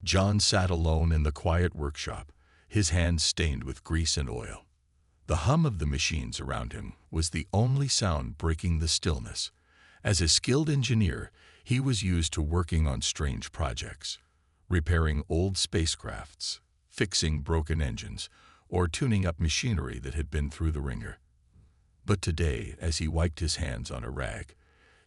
John sat alone in the quiet workshop, his hands stained with grease and oil. The hum of the machines around him was the only sound breaking the stillness. As a skilled engineer, he was used to working on strange projects, repairing old spacecrafts, fixing broken engines, or tuning up machinery that had been through the ringer. But today, as he wiped his hands on a rag,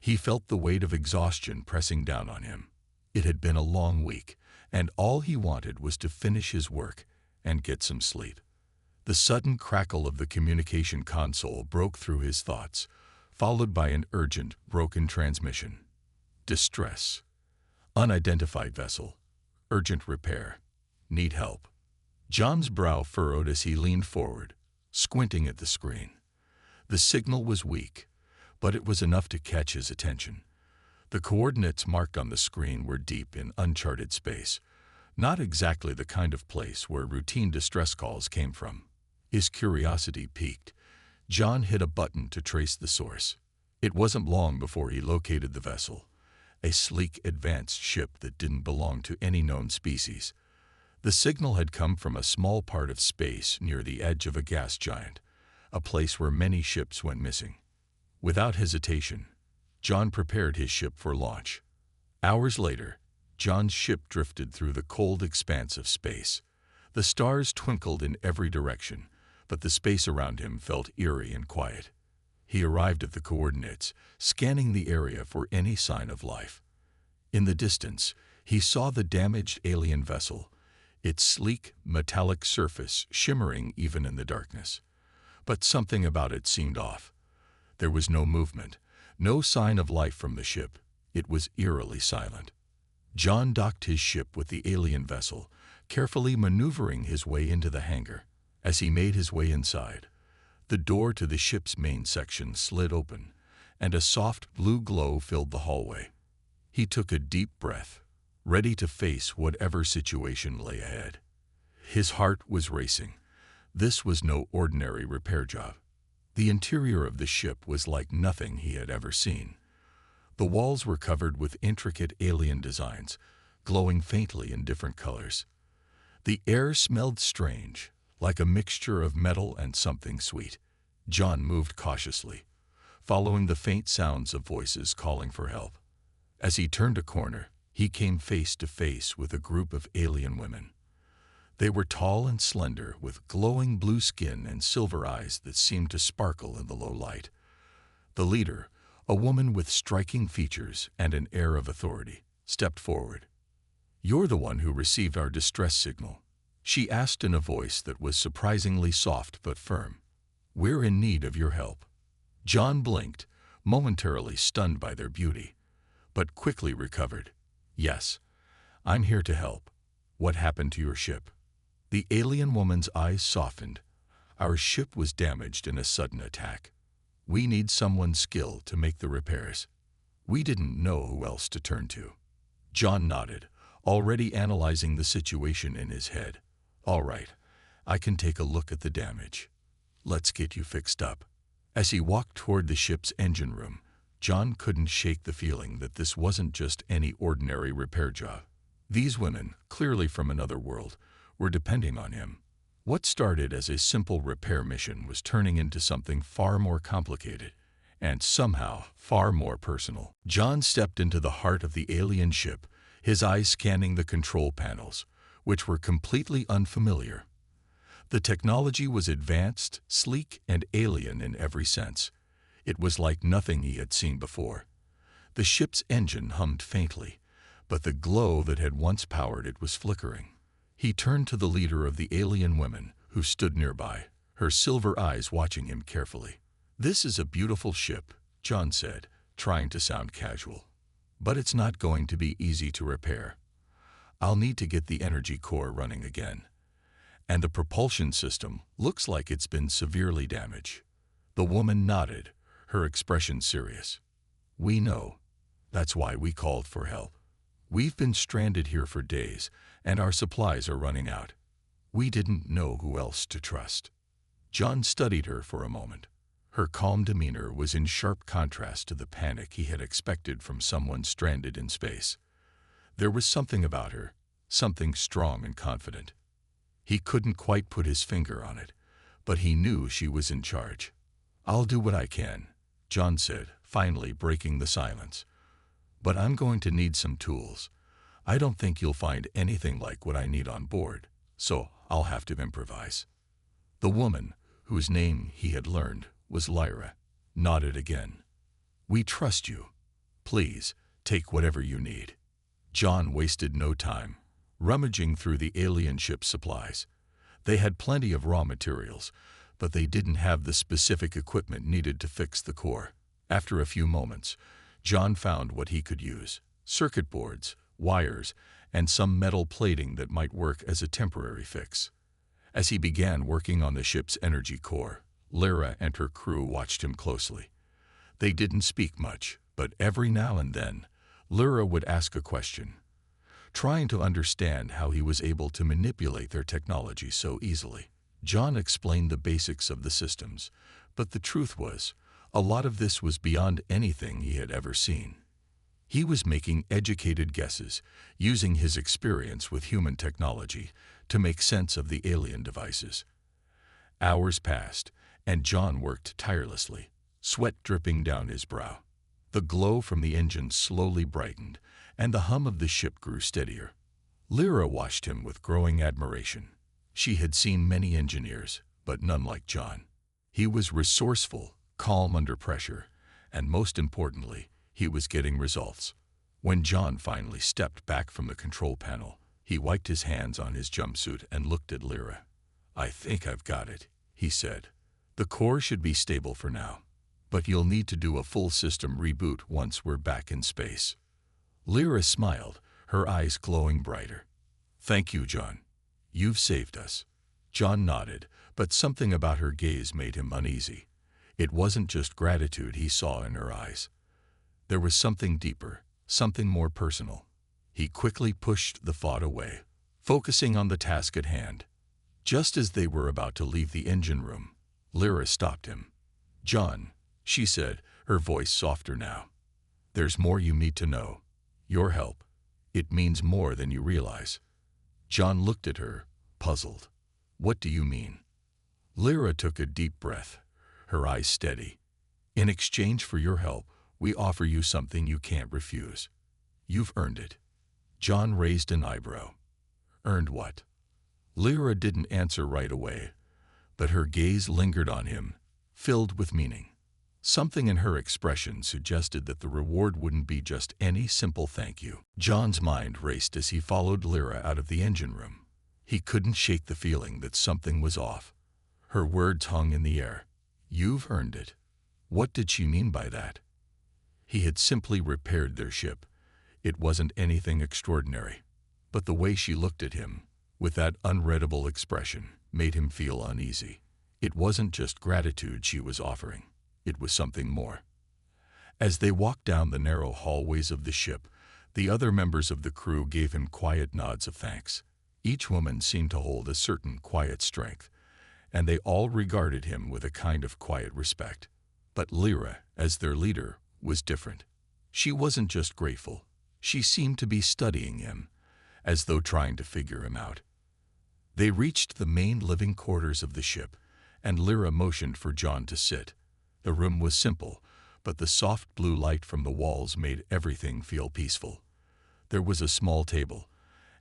he felt the weight of exhaustion pressing down on him. It had been a long week, and all he wanted was to finish his work and get some sleep. The sudden crackle of the communication console broke through his thoughts, followed by an urgent, broken transmission. Distress. Unidentified vessel. Urgent repair. Need help. John's brow furrowed as he leaned forward, squinting at the screen. The signal was weak, but it was enough to catch his attention. The coordinates marked on the screen were deep in uncharted space, not exactly the kind of place where routine distress calls came from. His curiosity piqued. John hit a button to trace the source. It wasn't long before he located the vessel, a sleek, advanced ship that didn't belong to any known species. The signal had come from a small part of space near the edge of a gas giant, a place where many ships went missing. Without hesitation, John prepared his ship for launch. Hours later, John's ship drifted through the cold expanse of space. The stars twinkled in every direction, but the space around him felt eerie and quiet. He arrived at the coordinates, scanning the area for any sign of life. In the distance, he saw the damaged alien vessel, its sleek, metallic surface shimmering even in the darkness. But something about it seemed off. There was no movement, no sign of life from the ship. It was eerily silent. John docked his ship with the alien vessel, carefully maneuvering his way into the hangar. As he made his way inside, the door to the ship's main section slid open, and a soft blue glow filled the hallway. He took a deep breath, ready to face whatever situation lay ahead. His heart was racing. This was no ordinary repair job. The interior of the ship was like nothing he had ever seen. The walls were covered with intricate alien designs, glowing faintly in different colors. The air smelled strange, like a mixture of metal and something sweet. John moved cautiously, following the faint sounds of voices calling for help. As he turned a corner, he came face to face with a group of alien women. They were tall and slender, with glowing blue skin and silver eyes that seemed to sparkle in the low light. The leader, a woman with striking features and an air of authority, stepped forward. "You're the one who received our distress signal," she asked in a voice that was surprisingly soft but firm. "We're in need of your help." John blinked, momentarily stunned by their beauty, but quickly recovered. "Yes, I'm here to help. What happened to your ship?" The alien woman's eyes softened. "Our ship was damaged in a sudden attack. We need someone skilled to make the repairs." We didn't know who else to turn to. John nodded, already analyzing the situation in his head. "All right, I can take a look at the damage. Let's get you fixed up." As he walked toward the ship's engine room, John couldn't shake the feeling that this wasn't just any ordinary repair job. These women, clearly from another world, were depending on him. What started as a simple repair mission was turning into something far more complicated, and somehow far more personal. John stepped into the heart of the alien ship, his eyes scanning the control panels, which were completely unfamiliar. The technology was advanced, sleek, and alien in every sense. It was like nothing he had seen before. The ship's engine hummed faintly, but the glow that had once powered it was flickering. He turned to the leader of the alien women, who stood nearby, her silver eyes watching him carefully. "This is a beautiful ship," John said, trying to sound casual. "But it's not going to be easy to repair. I'll need to get the energy core running again. And the propulsion system looks like it's been severely damaged." The woman nodded, her expression serious. "We know. That's why we called for help. We've been stranded here for days, and our supplies are running out. We didn't know who else to trust." John studied her for a moment. Her calm demeanor was in sharp contrast to the panic he had expected from someone stranded in space. There was something about her, something strong and confident. He couldn't quite put his finger on it, but he knew she was in charge. "I'll do what I can," John said, finally breaking the silence. "But I'm going to need some tools. I don't think you'll find anything like what I need on board, so I'll have to improvise." The woman, whose name he had learned was Lyra, nodded again. "We trust you. Please, take whatever you need." John wasted no time, rummaging through the alien ship's supplies. They had plenty of raw materials, but they didn't have the specific equipment needed to fix the core. After a few moments, John found what he could use: circuit boards, wires, and some metal plating that might work as a temporary fix. As he began working on the ship's energy core, Lyra and her crew watched him closely. They didn't speak much, but every now and then, Lyra would ask a question, trying to understand how he was able to manipulate their technology so easily. John explained the basics of the systems, but the truth was, a lot of this was beyond anything he had ever seen. He was making educated guesses, using his experience with human technology to make sense of the alien devices. Hours passed, and John worked tirelessly, sweat dripping down his brow. The glow from the engine slowly brightened, and the hum of the ship grew steadier. Lyra watched him with growing admiration. She had seen many engineers, but none like John. He was resourceful, calm under pressure, and most importantly, he was getting results. When John finally stepped back from the control panel, he wiped his hands on his jumpsuit and looked at Lyra. "I think I've got it," he said. "The core should be stable for now, but you'll need to do a full system reboot once we're back in space." Lyra smiled, her eyes glowing brighter. "Thank you, John. You've saved us." John nodded, but something about her gaze made him uneasy. It wasn't just gratitude he saw in her eyes. There was something deeper, something more personal. He quickly pushed the thought away, focusing on the task at hand. Just as they were about to leave the engine room, Lyra stopped him. "John," she said, her voice softer now. "There's more you need to know. Your help. It means more than you realize." John looked at her, puzzled. "What do you mean?" Lyra took a deep breath, her eyes steady. "In exchange for your help, we offer you something you can't refuse. You've earned it." John raised an eyebrow. "Earned what?" Lyra didn't answer right away, but her gaze lingered on him, filled with meaning. Something in her expression suggested that the reward wouldn't be just any simple thank you. John's mind raced as he followed Lyra out of the engine room. He couldn't shake the feeling that something was off. Her words hung in the air. "You've earned it." What did she mean by that? He had simply repaired their ship. It wasn't anything extraordinary. But the way she looked at him, with that unreadable expression, made him feel uneasy. It wasn't just gratitude she was offering. It was something more. As they walked down the narrow hallways of the ship, the other members of the crew gave him quiet nods of thanks. Each woman seemed to hold a certain quiet strength, and they all regarded him with a kind of quiet respect. But Lyra, as their leader, was different. She wasn't just grateful. She seemed to be studying him, as though trying to figure him out. They reached the main living quarters of the ship, and Lyra motioned for John to sit. The room was simple, but the soft blue light from the walls made everything feel peaceful. There was a small table,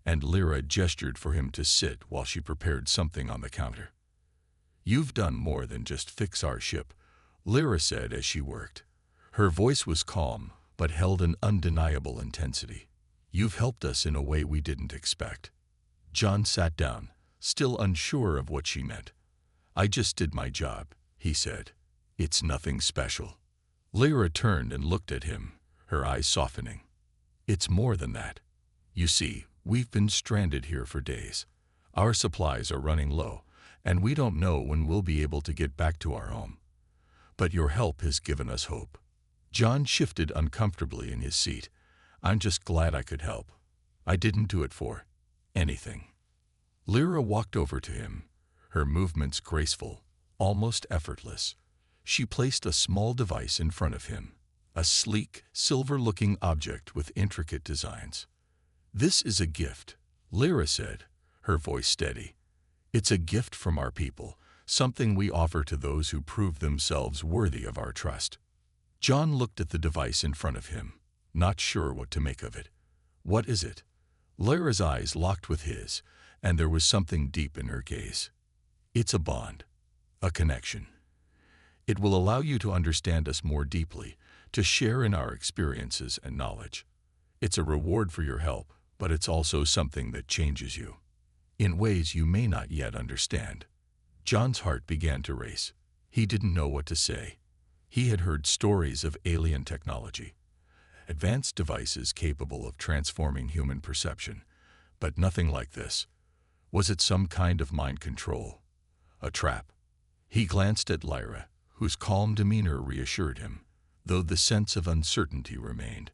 and Lyra gestured for him to sit while she prepared something on the counter. "You've done more than just fix our ship," Lyra said as she worked. Her voice was calm, but held an undeniable intensity. "You've helped us in a way we didn't expect." John sat down, still unsure of what she meant. "I just did my job," he said. "It's nothing special." Lyra turned and looked at him, her eyes softening. "It's more than that. You see, we've been stranded here for days. Our supplies are running low, and we don't know when we'll be able to get back to our home. But your help has given us hope." John shifted uncomfortably in his seat. "I'm just glad I could help. I didn't do it for anything." Lyra walked over to him, her movements graceful, almost effortless. She placed a small device in front of him, a sleek, silver-looking object with intricate designs. "This is a gift," Lyra said, her voice steady. It's a gift from our people, something we offer to those who prove themselves worthy of our trust. John looked at the device in front of him, not sure what to make of it. What is it? Lyra's eyes locked with his, and there was something deep in her gaze. It's a bond, a connection. It will allow you to understand us more deeply, to share in our experiences and knowledge. It's a reward for your help, but it's also something that changes you, in ways you may not yet understand. John's heart began to race. He didn't know what to say. He had heard stories of alien technology, advanced devices capable of transforming human perception, but nothing like this. Was it some kind of mind control? A trap? He glanced at Lyra, whose calm demeanor reassured him, though the sense of uncertainty remained.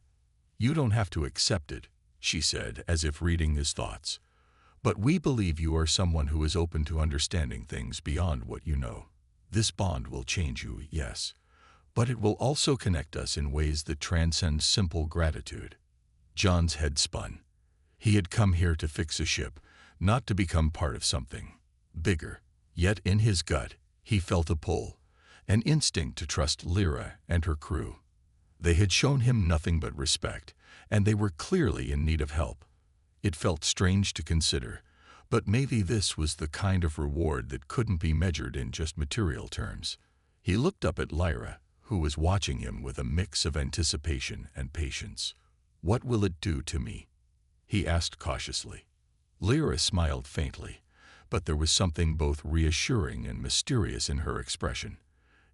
You don't have to accept it, she said, as if reading his thoughts. But we believe you are someone who is open to understanding things beyond what you know. This bond will change you, yes, but it will also connect us in ways that transcend simple gratitude. John's head spun. He had come here to fix a ship, not to become part of something bigger. Yet in his gut, he felt a pull, an instinct to trust Lyra and her crew. They had shown him nothing but respect, and they were clearly in need of help. It felt strange to consider, but maybe this was the kind of reward that couldn't be measured in just material terms. He looked up at Lyra, who was watching him with a mix of anticipation and patience. What will it do to me? He asked cautiously. Lyra smiled faintly, but there was something both reassuring and mysterious in her expression.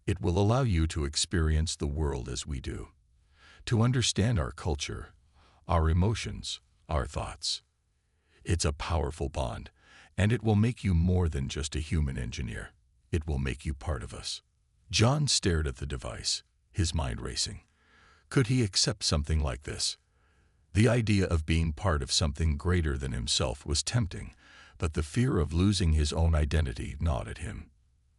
It will allow you to experience the world as we do, to understand our culture, our emotions, our thoughts. It's a powerful bond, and it will make you more than just a human engineer. It will make you part of us. John stared at the device, his mind racing. Could he accept something like this? The idea of being part of something greater than himself was tempting, but the fear of losing his own identity gnawed at him.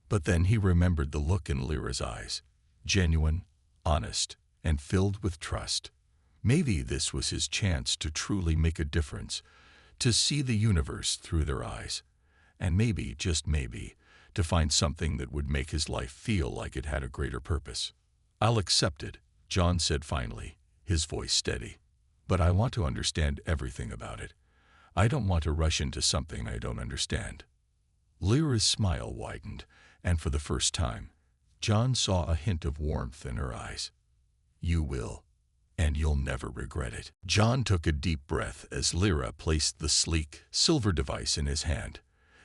But then he remembered the look in Lyra's eyes, genuine, honest, and filled with trust. Maybe this was his chance to truly make a difference, to see the universe through their eyes, and maybe, just maybe, to find something that would make his life feel like it had a greater purpose. I'll accept it, John said finally, his voice steady. But I want to understand everything about it. I don't want to rush into something I don't understand. Lyra's smile widened, and for the first time, John saw a hint of warmth in her eyes. You will, and you'll never regret it. John took a deep breath as Lyra placed the sleek, silver device in his hand.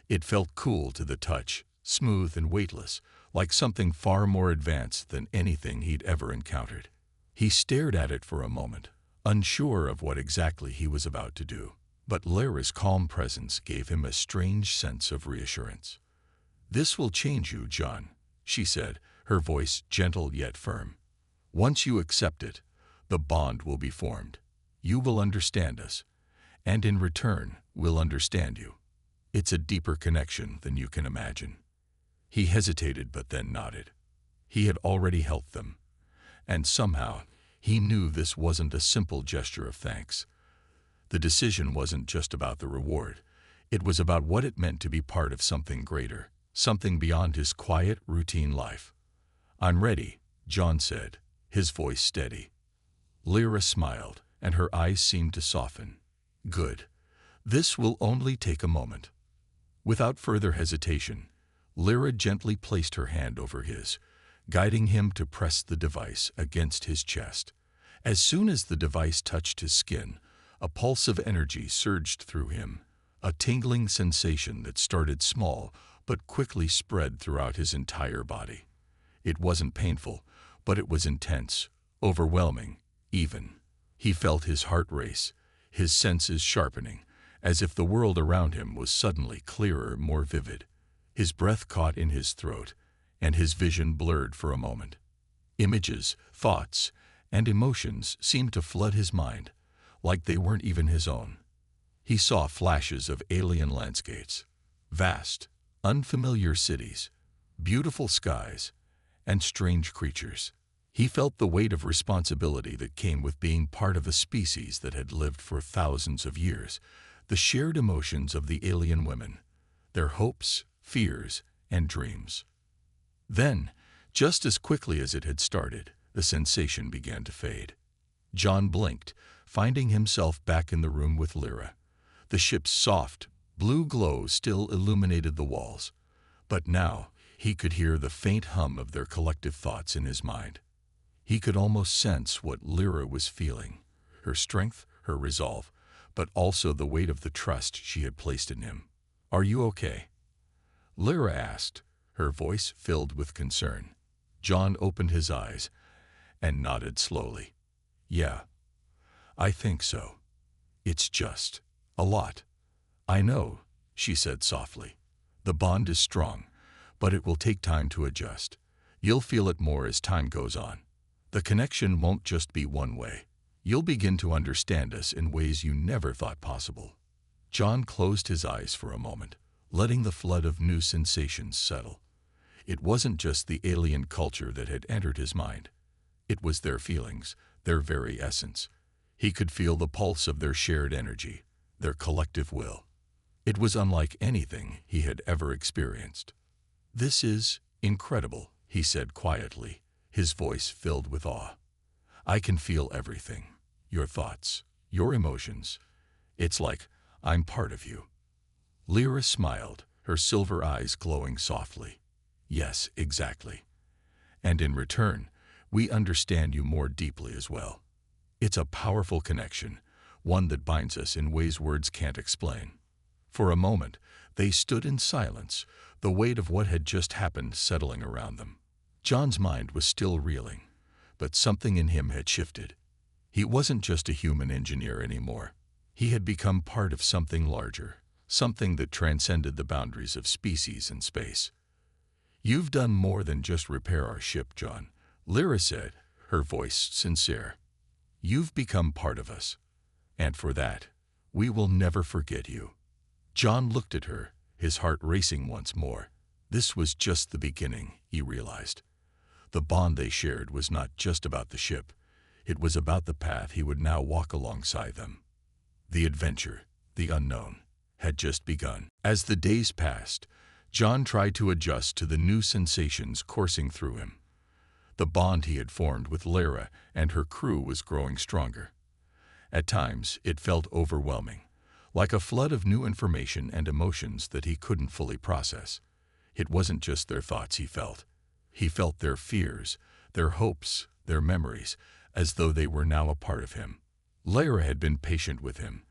It felt cool to the touch, smooth and weightless, like something far more advanced than anything he'd ever encountered. He stared at it for a moment, unsure of what exactly he was about to do. But Lyra's calm presence gave him a strange sense of reassurance. This will change you, John, she said, her voice gentle yet firm. Once you accept it, the bond will be formed. You will understand us, and in return, we'll understand you. It's a deeper connection than you can imagine. He hesitated but then nodded. He had already helped them, and somehow he knew this wasn't a simple gesture of thanks. The decision wasn't just about the reward. It was about what it meant to be part of something greater, something beyond his quiet, routine life. I'm ready, John said, his voice steady. Lyra smiled, and her eyes seemed to soften. Good. This will only take a moment. Without further hesitation, Lyra gently placed her hand over his, guiding him to press the device against his chest. As soon as the device touched his skin, a pulse of energy surged through him, a tingling sensation that started small but quickly spread throughout his entire body. It wasn't painful, but it was intense, overwhelming, even. He felt his heart race, his senses sharpening, as if the world around him was suddenly clearer, more vivid. His breath caught in his throat, and his vision blurred for a moment. Images, thoughts, and emotions seemed to flood his mind, like they weren't even his own. He saw flashes of alien landscapes, vast, unfamiliar cities, beautiful skies, and strange creatures. He felt the weight of responsibility that came with being part of a species that had lived for thousands of years, the shared emotions of the alien women, their hopes, fears, and dreams. Then, just as quickly as it had started, the sensation began to fade. John blinked, finding himself back in the room with Lyra. The ship's soft, blue glow still illuminated the walls, but now he could hear the faint hum of their collective thoughts in his mind. He could almost sense what Lyra was feeling, her strength, her resolve, but also the weight of the trust she had placed in him. "Are you okay?" Lyra asked, her voice filled with concern. John opened his eyes and nodded slowly. "Yeah, I think so. It's just a lot." "I know," she said softly. "The bond is strong, but it will take time to adjust. You'll feel it more as time goes on. The connection won't just be one way. You'll begin to understand us in ways you never thought possible." John closed his eyes for a moment, letting the flood of new sensations settle. It wasn't just the alien culture that had entered his mind. It was their feelings, their very essence. He could feel the pulse of their shared energy, their collective will. It was unlike anything he had ever experienced. "This is incredible," he said quietly, his voice filled with awe. "I can feel everything, your thoughts, your emotions. It's like I'm part of you." Lyra smiled, her silver eyes glowing softly. "Yes, exactly. And in return, we understand you more deeply as well. It's a powerful connection, one that binds us in ways words can't explain." For a moment, they stood in silence, the weight of what had just happened settling around them. John's mind was still reeling, but something in him had shifted. He wasn't just a human engineer anymore. He had become part of something larger, something that transcended the boundaries of species and space. "You've done more than just repair our ship, John," Lyra said, her voice sincere. "You've become part of us, and for that, we will never forget you." John looked at her, his heart racing once more. This was just the beginning, he realized. The bond they shared was not just about the ship. It was about the path he would now walk alongside them. The adventure, the unknown, had just begun. As the days passed, John tried to adjust to the new sensations coursing through him. The bond he had formed with Lyra and her crew was growing stronger. At times, it felt overwhelming, like a flood of new information and emotions that he couldn't fully process. It wasn't just their thoughts he felt. He felt their fears, their hopes, their memories, as though they were now a part of him. Lyra had been patient with him,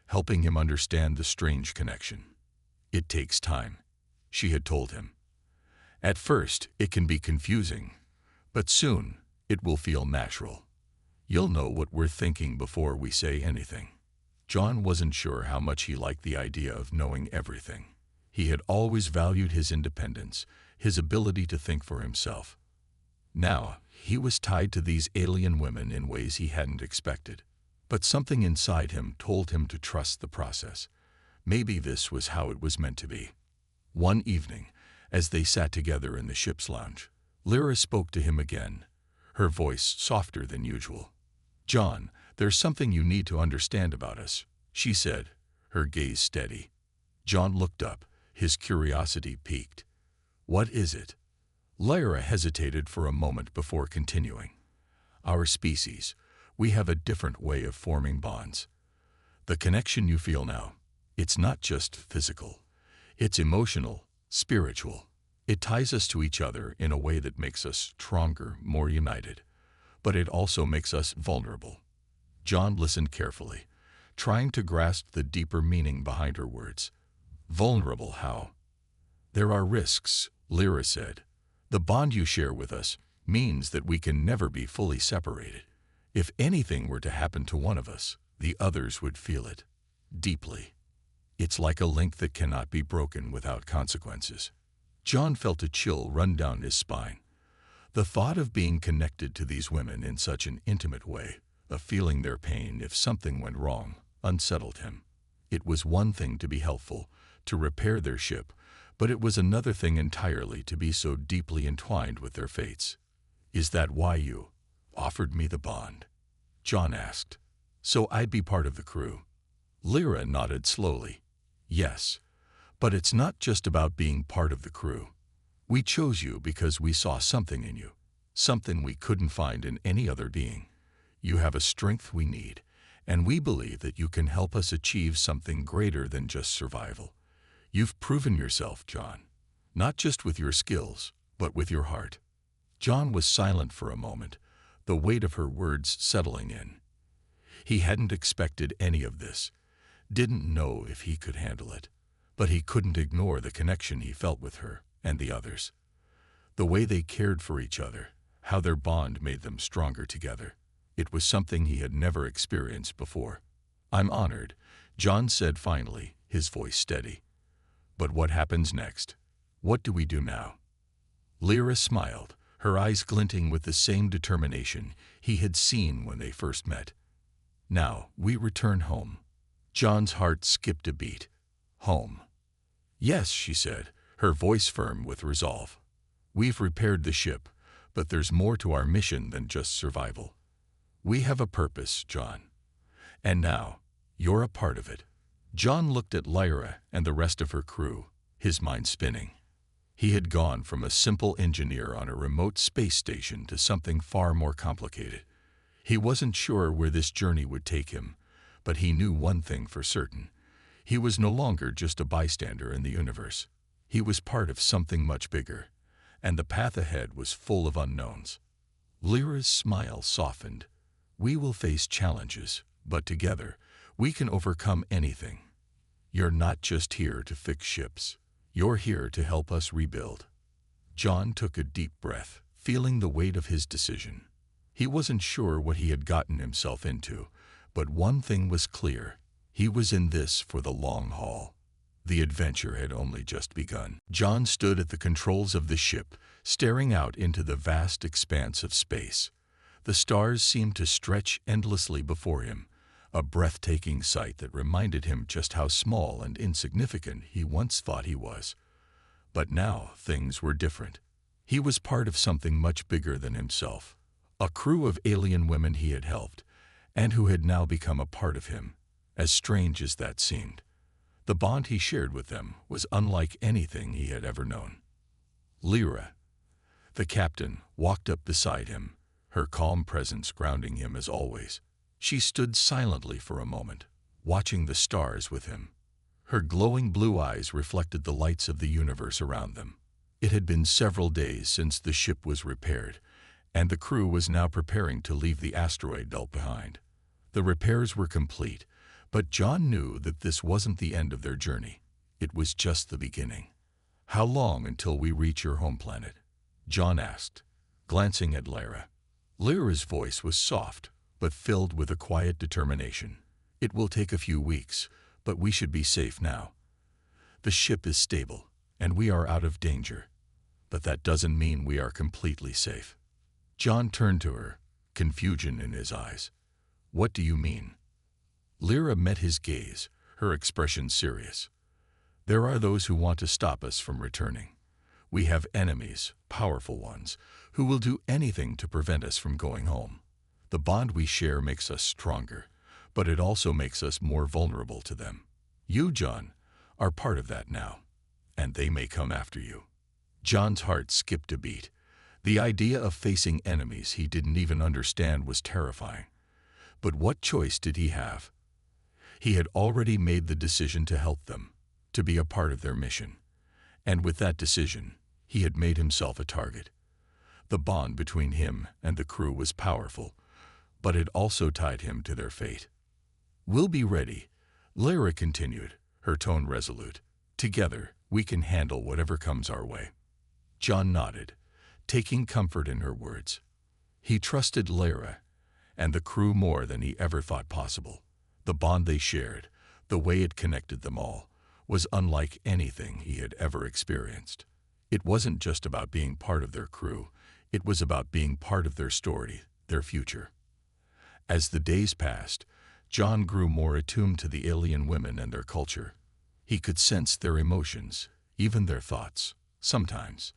helping him understand the strange connection. "It takes time," she had told him. "At first, it can be confusing, but soon it will feel natural. You'll know what we're thinking before we say anything." John wasn't sure how much he liked the idea of knowing everything. He had always valued his independence, his ability to think for himself. Now, he was tied to these alien women in ways he hadn't expected. But something inside him told him to trust the process. Maybe this was how it was meant to be. One evening, as they sat together in the ship's lounge, Lyra spoke to him again, her voice softer than usual. "John, there's something you need to understand about us," she said, her gaze steady. John looked up, his curiosity piqued. "What is it?" Lyra hesitated for a moment before continuing. "Our species, we have a different way of forming bonds. The connection you feel now, it's not just physical. It's emotional, spiritual. It ties us to each other in a way that makes us stronger, more united. But it also makes us vulnerable." John listened carefully, trying to grasp the deeper meaning behind her words. "Vulnerable how?" "There are risks," Lyra said. "The bond you share with us means that we can never be fully separated. If anything were to happen to one of us, the others would feel it, deeply. It's like a link that cannot be broken without consequences." John felt a chill run down his spine. The thought of being connected to these women in such an intimate way, of feeling their pain if something went wrong, unsettled him. It was one thing to be helpful, to repair their ship, but it was another thing entirely to be so deeply entwined with their fates. "Is that why you offered me the bond?" John asked. "So I'd be part of the crew?" Lyra nodded slowly. Yes, but it's not just about being part of the crew. We chose you because we saw something in you, something we couldn't find in any other being. You have a strength we need, and we believe that you can help us achieve something greater than just survival. You've proven yourself, John, not just with your skills, but with your heart. John was silent for a moment, the weight of her words settling in. He hadn't expected any of this, didn't know if he could handle it, but he couldn't ignore the connection he felt with her and the others. The way they cared for each other, how their bond made them stronger together. It was something he had never experienced before. I'm honored, John said finally, his voice steady. But what happens next? What do we do now? Lyra smiled, her eyes glinting with the same determination he had seen when they first met. Now, we return home. John's heart skipped a beat. Home. Yes, she said, her voice firm with resolve. We've repaired the ship, but there's more to our mission than just survival. We have a purpose, John. And now, you're a part of it. John looked at Lyra and the rest of her crew, his mind spinning. He had gone from a simple engineer on a remote space station to something far more complicated. He wasn't sure where this journey would take him, but he knew one thing for certain. He was no longer just a bystander in the universe. He was part of something much bigger, and the path ahead was full of unknowns. Lyra's smile softened. We will face challenges, but together, we can overcome anything. You're not just here to fix ships. You're here to help us rebuild. John took a deep breath, feeling the weight of his decision. He wasn't sure what he had gotten himself into, but one thing was clear. He was in this for the long haul. The adventure had only just begun. John stood at the controls of the ship, staring out into the vast expanse of space. The stars seemed to stretch endlessly before him, a breathtaking sight that reminded him just how small and insignificant he once thought he was. But now things were different. He was part of something much bigger than himself, a crew of alien women he had helped, and who had now become a part of him. As strange as that seemed, the bond he shared with them was unlike anything he had ever known. Lyra, the captain, walked up beside him, her calm presence grounding him as always. She stood silently for a moment, watching the stars with him. Her glowing blue eyes reflected the lights of the universe around them. It had been several days since the ship was repaired, and the crew was now preparing to leave the asteroid belt behind. The repairs were complete, but John knew that this wasn't the end of their journey. It was just the beginning. How long until we reach your home planet? John asked, glancing at Lyra. Lyra's voice was soft, but filled with a quiet determination. It will take a few weeks, but we should be safe now. The ship is stable, and we are out of danger. But that doesn't mean we are completely safe. John turned to her, confusion in his eyes. What do you mean? Lyra met his gaze, her expression serious. There are those who want to stop us from returning. We have enemies, powerful ones, who will do anything to prevent us from going home. The bond we share makes us stronger, but it also makes us more vulnerable to them. You, John, are part of that now, and they may come after you. John's heart skipped a beat. The idea of facing enemies he didn't even understand was terrifying. But what choice did he have? He had already made the decision to help them, to be a part of their mission. And with that decision, he had made himself a target. The bond between him and the crew was powerful, but it also tied him to their fate. We'll be ready, Lyra continued, her tone resolute. Together, we can handle whatever comes our way. John nodded, taking comfort in her words. He trusted Lyra and the crew more than he ever thought possible. The bond they shared, the way it connected them all, was unlike anything he had ever experienced. It wasn't just about being part of their crew, it was about being part of their story, their future. As the days passed, John grew more attuned to the alien women and their culture. He could sense their emotions, even their thoughts. Sometimes,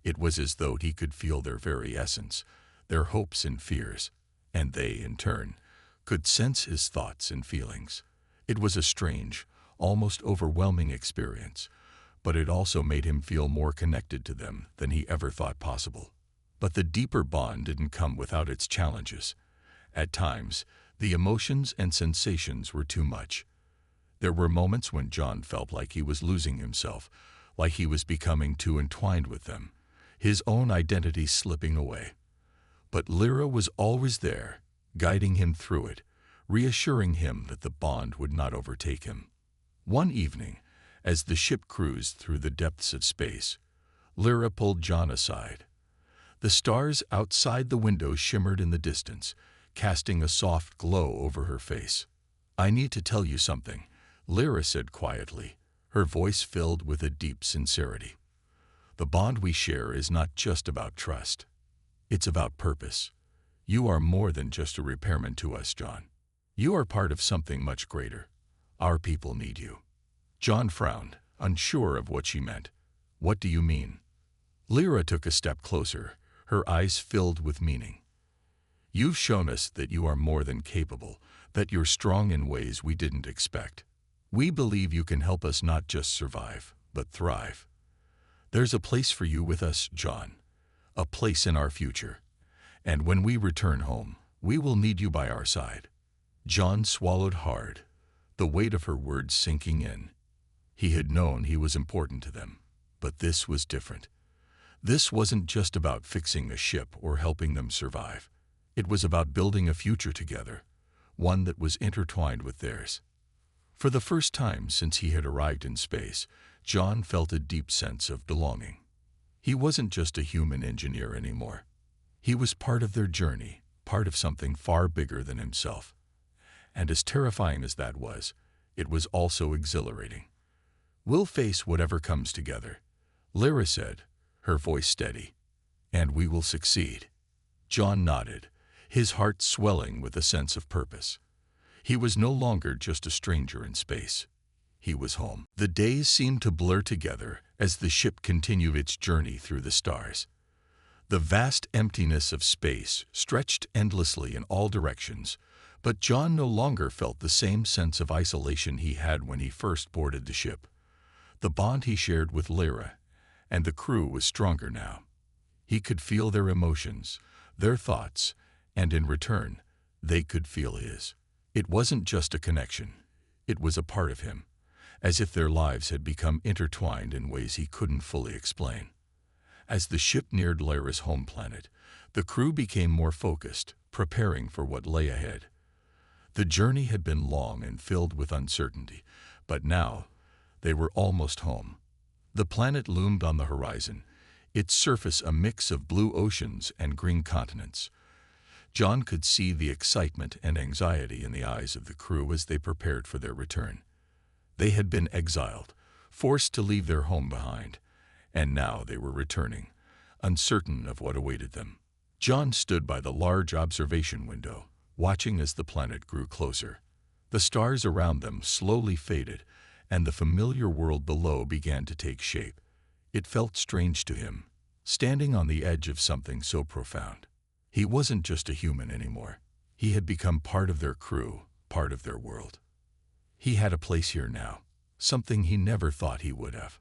it was as though he could feel their very essence, their hopes and fears, and they, in turn, could sense his thoughts and feelings. It was a strange, almost overwhelming experience, but it also made him feel more connected to them than he ever thought possible. But the deeper bond didn't come without its challenges. At times, the emotions and sensations were too much. There were moments when John felt like he was losing himself, like he was becoming too entwined with them, his own identity slipping away. But Lyra was always there, guiding him through it, reassuring him that the bond would not overtake him. One evening, as the ship cruised through the depths of space, Lyra pulled John aside. The stars outside the window shimmered in the distance, casting a soft glow over her face. "I need to tell you something," Lyra said quietly, her voice filled with a deep sincerity. "The bond we share is not just about trust. It's about purpose. You are more than just a repairman to us, John. You are part of something much greater. Our people need you." John frowned, unsure of what she meant. "What do you mean?" Lyra took a step closer, her eyes filled with meaning. "You've shown us that you are more than capable, that you're strong in ways we didn't expect. We believe you can help us not just survive, but thrive. There's a place for you with us, John, a place in our future. And when we return home, we will need you by our side." John swallowed hard, the weight of her words sinking in. He had known he was important to them, but this was different. This wasn't just about fixing a ship or helping them survive. It was about building a future together, one that was intertwined with theirs. For the first time since he had arrived in space, John felt a deep sense of belonging. He wasn't just a human engineer anymore. He was part of their journey, part of something far bigger than himself. And as terrifying as that was, it was also exhilarating. "We'll face whatever comes together," Lyra said, her voice steady. "And we will succeed." John nodded, his heart swelling with a sense of purpose. He was no longer just a stranger in space. He was home. The days seemed to blur together as the ship continued its journey through the stars. The vast emptiness of space stretched endlessly in all directions, but John no longer felt the same sense of isolation he had when he first boarded the ship. The bond he shared with Lyra and the crew was stronger now. He could feel their emotions, their thoughts, and in return, they could feel his. It wasn't just a connection. It was a part of him, as if their lives had become intertwined in ways he couldn't fully explain. As the ship neared Lyra's home planet, the crew became more focused, preparing for what lay ahead. The journey had been long and filled with uncertainty, but now they were almost home. The planet loomed on the horizon, its surface a mix of blue oceans and green continents. John could see the excitement and anxiety in the eyes of the crew as they prepared for their return. They had been exiled, forced to leave their home behind, and now they were returning, uncertain of what awaited them. John stood by the large observation window, watching as the planet grew closer. The stars around them slowly faded, and the familiar world below began to take shape. It felt strange to him, standing on the edge of something so profound. He wasn't just a human anymore. He had become part of their crew, part of their world. He had a place here now, something he never thought he would have.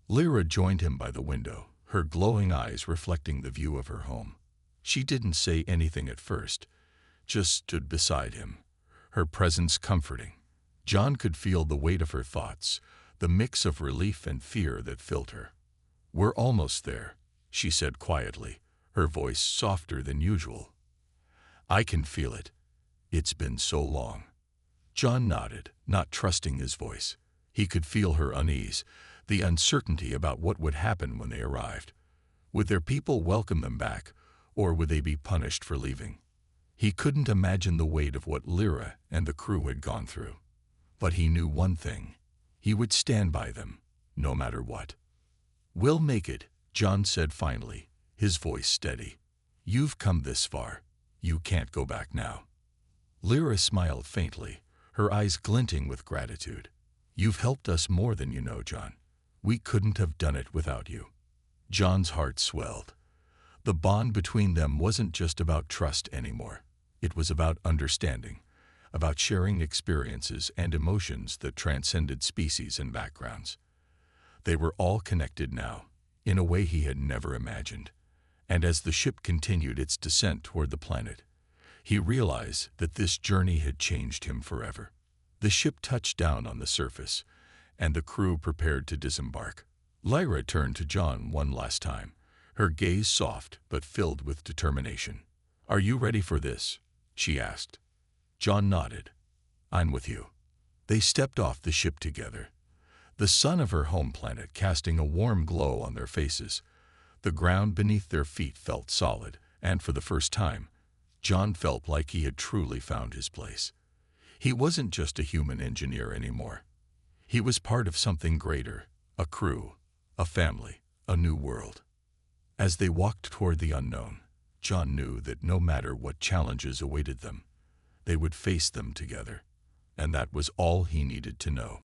Lyra joined him by the window, her glowing eyes reflecting the view of her home. She didn't say anything at first, just stood beside him, her presence comforting. John could feel the weight of her thoughts, the mix of relief and fear that filled her. "We're almost there," she said quietly, her voice softer than usual. "I can feel it. It's been so long." John nodded, not trusting his voice. He could feel her unease, the uncertainty about what would happen when they arrived. Would their people welcome them back, or would they be punished for leaving? He couldn't imagine the weight of what Lyra and the crew had gone through. But he knew one thing. He would stand by them, no matter what. "We'll make it," John said finally, his voice steady. "You've come this far. You can't go back now." Lyra smiled faintly, her eyes glinting with gratitude. "You've helped us more than you know, John. We couldn't have done it without you." John's heart swelled. The bond between them wasn't just about trust anymore. It was about understanding, about sharing experiences and emotions that transcended species and backgrounds. They were all connected now, in a way he had never imagined. And as the ship continued its descent toward the planet, he realized that this journey had changed him forever. The ship touched down on the surface, and the crew prepared to disembark. Lyra turned to John one last time, her gaze soft but filled with determination. "Are you ready for this?" she asked. John nodded. "I'm with you." They stepped off the ship together, the sun of her home planet casting a warm glow on their faces. The ground beneath their feet felt solid, and for the first time, John felt like he had truly found his place. He wasn't just a human engineer anymore. He was part of something greater, a crew, a family, a new world. As they walked toward the unknown, John knew that no matter what challenges awaited them, they would face them together, and that was all he needed to know.